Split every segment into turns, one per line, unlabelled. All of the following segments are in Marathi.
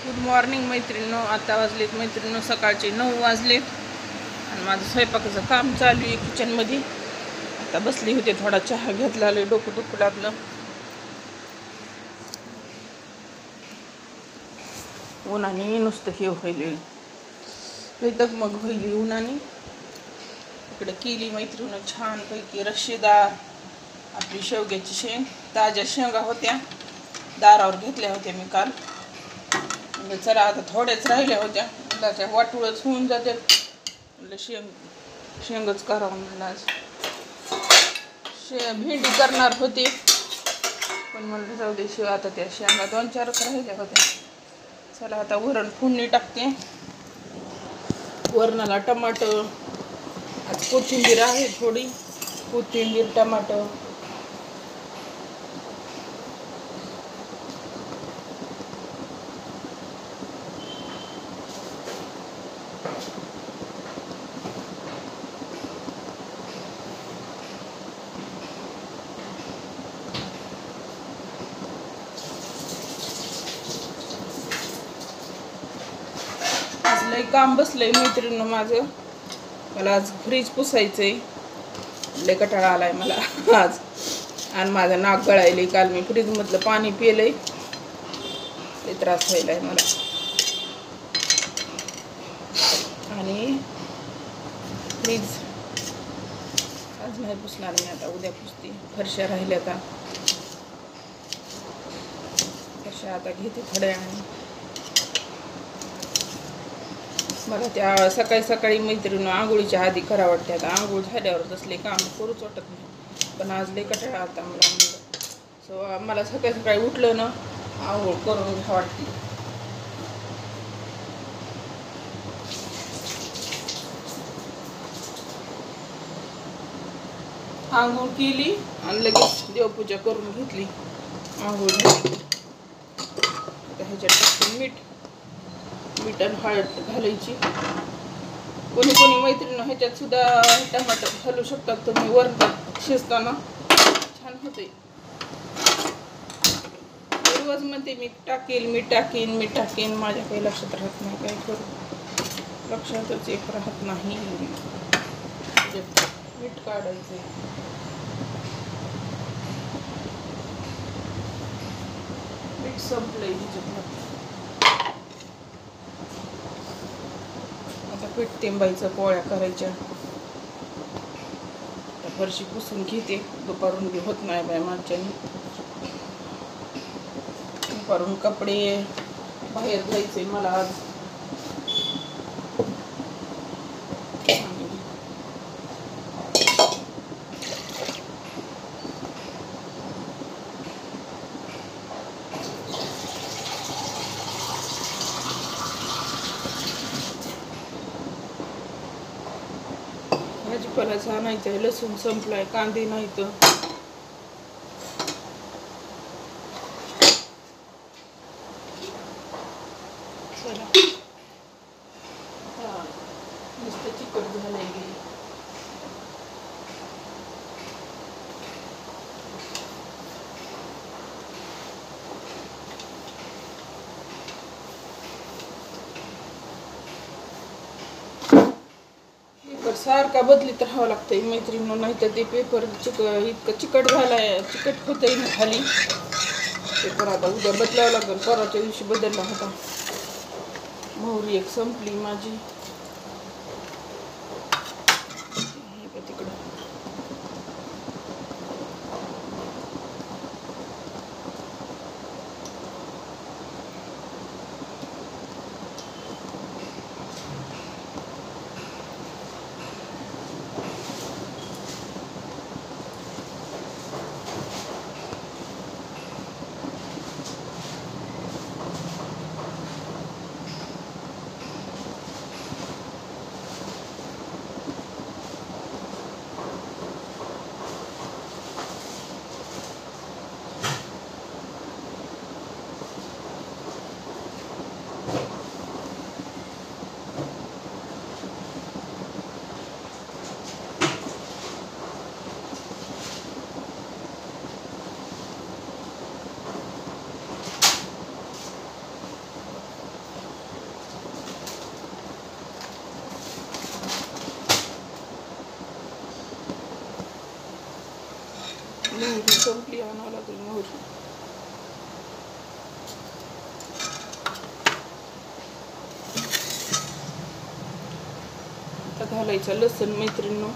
गुड मॉर्निंग मैत्रिणींनो. आता वाजलेत मैत्रिणींनो सकाळचे 9 वाजले आणि माझं स्वयंपाकाचं काम चालू आहे किचनमध्ये. आता बसली होते, थोडा चहा घेतला, लय डोकं दुखू लागलं. उन्हाने नुसतं हे व्हायले, तग मग व्हायली उन्हाने. इकडे केली मैत्रिणीनं छानपैकी रश्शेदार आपली शेवग्याची शेंग. ताज्या शेंगा होत्या, दारावर घेतल्या होत्या मी काल. म्हणजे चला आता थोड्याच राहिल्या होत्या, त्याच्या वाटुळच होऊन जाते. म्हणजे शेंगच करावं म्हणलं. आज भेंडी करणार होते, पण म्हणलं जाऊ दे शिवाय. आता त्या शेंगा 2-4 राहिल्या होत्या. चला आता वरण फोडणी टाकते. वरणाला टमाटर, आज कोथिंबीर आहे थोडी, कोथिंबीर टमाटर. लय काम बसलंय मैत्रिणीनं माझं. मला आज फ्रीज पुसायचंय, लय कटाळा आलाय मला आज. आणि माझं नाक गळायले. काल मी फ्रीजमधलं पाणी पिलंय, लय त्रास व्हायलाय मला. आणि फ्रीज आज नाही पुसणार मी, आता उद्या पुसते. फरशा राहिल्या, आता फरशा आता घेते थोड्या वेळाने. मला त्या सकाळी सकाळी मैत्रिणी आंघोळीच्या आधी करा वाटते. आता आंघोळ झाल्यावर तसले काम करूच वाटत नाही, पण आज लय कटाळा आता मला. म्हणलं मला सकाळी सकाळी उठलं ना, आंघोळ करून घ्या वाटते. आंघोळ केली आणि लगेच देवपूजा करून घेतली. आंघोळ झाली. आता ह्याच्यात टाकून मीठ आणि हळद घालायची. कोणी कोणी मैत्रिणी ह्याच्यात सुद्धा टमाटर घालू शकतात तुम्ही. वरणात शिजताना छान होते. रोज म्हणते मी टाकेन, माझ्या काही लक्षात राहत नाही. काय करू, लक्षातच एक राहत नाही. मीठ काढायचे. मीठ संपलंय ह्याच्यात. आता पीठ तिंबायचं, पोळ्या करायच्या. आता फरशी पुसून घेते. दुपारून बी होत नाही बाय माझ्याने. दुपारून कपडे बाहेर जायचे मला आज. भाजीपालाच आणायचं आहे. लसूण संपलाय, कांदे नाही तर. चला नुसतं चिकट झालंय गे. सारखा बदलीत राहावं लागतंय मैत्रिणी, नाही तर ते पेपर इतकं चिकट झालाय, चिकट होतंय ना खाली. पेपर आता उद्या बदलावं लागेल. परवाच्या दिवशी बदलला होता. मोहरी एक संपली माझी. तिकडं मोहरी संपली, आणावं लागेल मोहरी. आता घालायचं लसूण मैत्रिणींनो.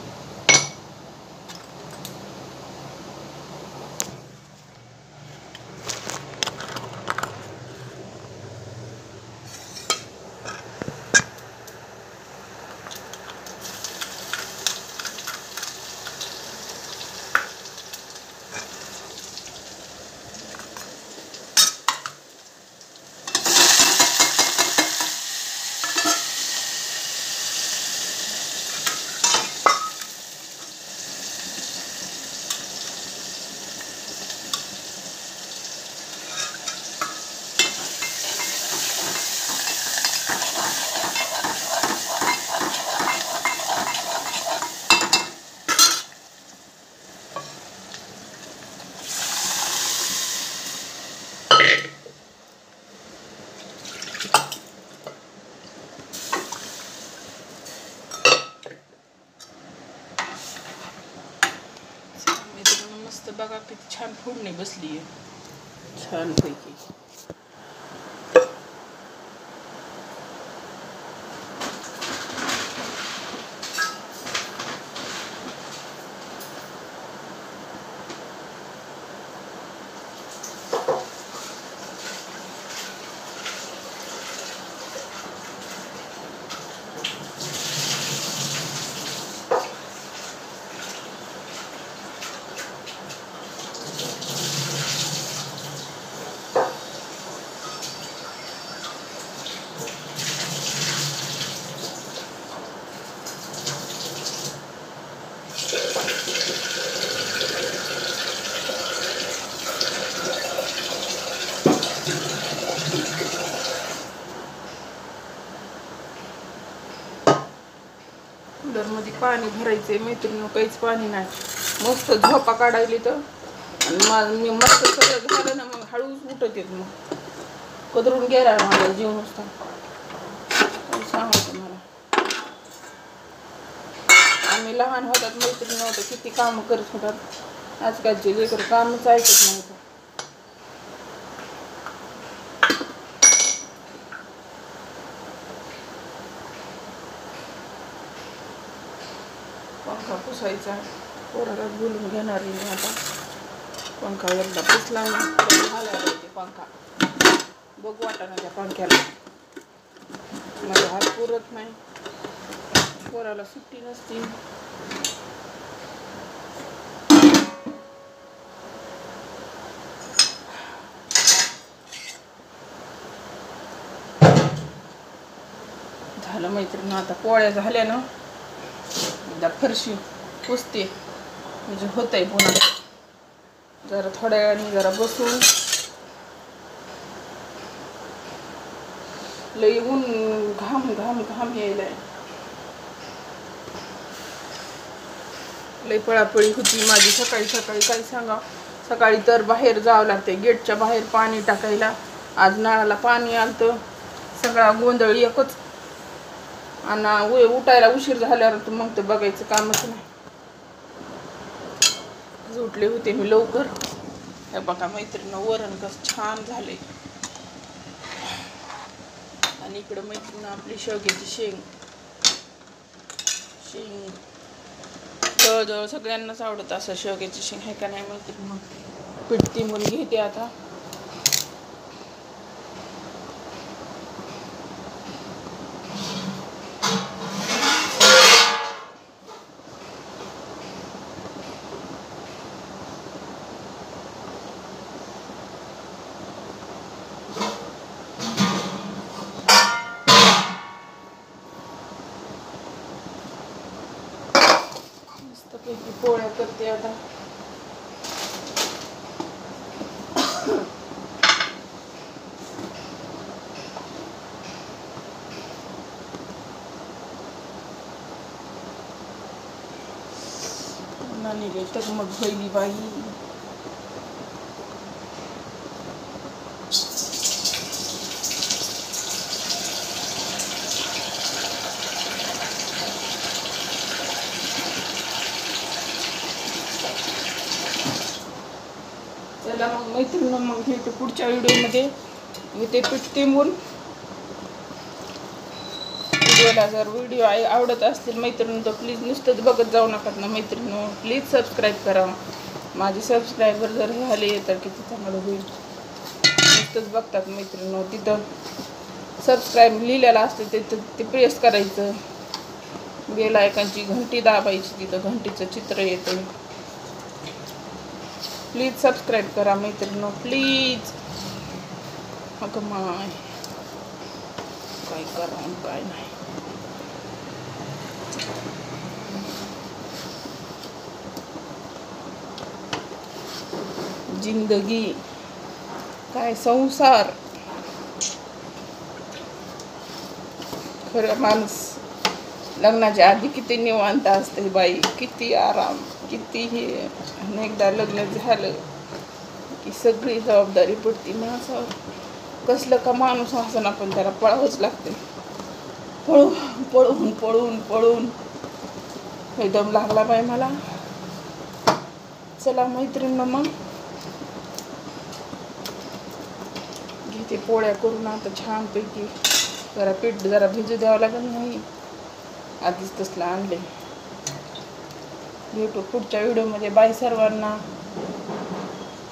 मस्त बघा किती छान फोडणी बसली आहे, छान पैकी. कूलरमध्ये पाणी भरायचंय मैत्रिणी, काहीच पाणी नाही. मस्त झोपा काढायली तर, आणि मी मस्त सगळं झालं ना मग हळूच उठत येत. मग कदरून गेला माझा जीव नुसता. काही सांगायचं मला. आम्ही लहान होतात मैत्रिणी होतं किती कामं करत होतात. आजकालचे लेकरं कामच ऐकत नाही. पंखा पुसायचा, पोराला बोलून घेणार आहे मी आता. पंखा एकदा पुसला मी घालायला ते पंखा. बघू वाटाणा त्या पंख्याला, माझा हात पुरत नाही. पोराला सुट्टी नसती. झालं मैत्रिणी, आता पोळ्या झाल्या ना, एकदा फरशी पुसते म्हणजे होतंय. पुन्हा जरा थोड्या वेळाने जरा बसून, लई ऊन घाम घाम घाम यायलाय. लई पळापळी होती माझी सकाळी सकाळी. काय सांगा, सकाळी तर बाहेर जावं लागते, गेटच्या बाहेर पाणी टाकायला. आज नळाला पाणी आलतं. सगळा गोंधळ एकच. आणि उठायला उशीर झाल्यावर मग तर बघायचं कामच नाही. उठले होते मी लवकर. हे बघा मैत्रिणी, वरण कसं छान झाले. आणि इकडं मैत्रिणी आपली शेवग्याची शेंग. जवळजवळ सगळ्यांनाच आवडत असं शेवग्याची शेंग, आहे का नाही मैत्रिणी. मग पिठती म्हणून घेते आता. मस्तपैकी पोळ्या करते आता. नानी तर मग पहिली बाई. चला मग मैत्रिणी, मग हे पुढच्या व्हिडिओमध्ये मी ते पीठ तिंबून. व्हिडिओला जर व्हिडिओ आवडत असतील मैत्रिणी तर प्लीज नुसतंच बघत जाऊ नका ना मैत्रिणी, प्लीज सबस्क्राईब करा. माझे सबस्क्रायबर जर झाले तर किती चांगलं होईल. नुसतंच बघतात मैत्रिणी, तिथं सबस्क्राईब लिहिलेलं असतं ते प्रेस करायचं. बेल आयकॉनची घंटी दाबायची, तिथं घंटीचं चित्र येतं. प्लीज सबस्क्राईब करा मैत्रिणी, प्लीज. अगं माय काय करा काय नाही. जिंदगी काय संसार. खरं माणूस लग्नाच्या आधी किती निवांत असते बाई, किती आराम, किती हे. आणि एकदा लग्न झालं की सगळी जबाबदारी पडती माणसावर. कसलं का माणूस असं ना पण त्याला पळावंच लागते. पळून पळून पळून पळून एकदम लागला बाई मला. चला मैत्रिणी, मग घेते पोळ्या करून आता छानपैकी. जरा पीठ जरा भिजू द्यावं लागेल, नाही आधीच तसलं आणले. भेटू पुढच्या व्हिडिओमध्ये. बाय सर्वांना.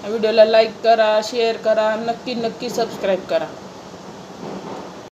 व्हिडिओला लाईक करा, शेअर करा, नक्की सबस्क्राईब करा.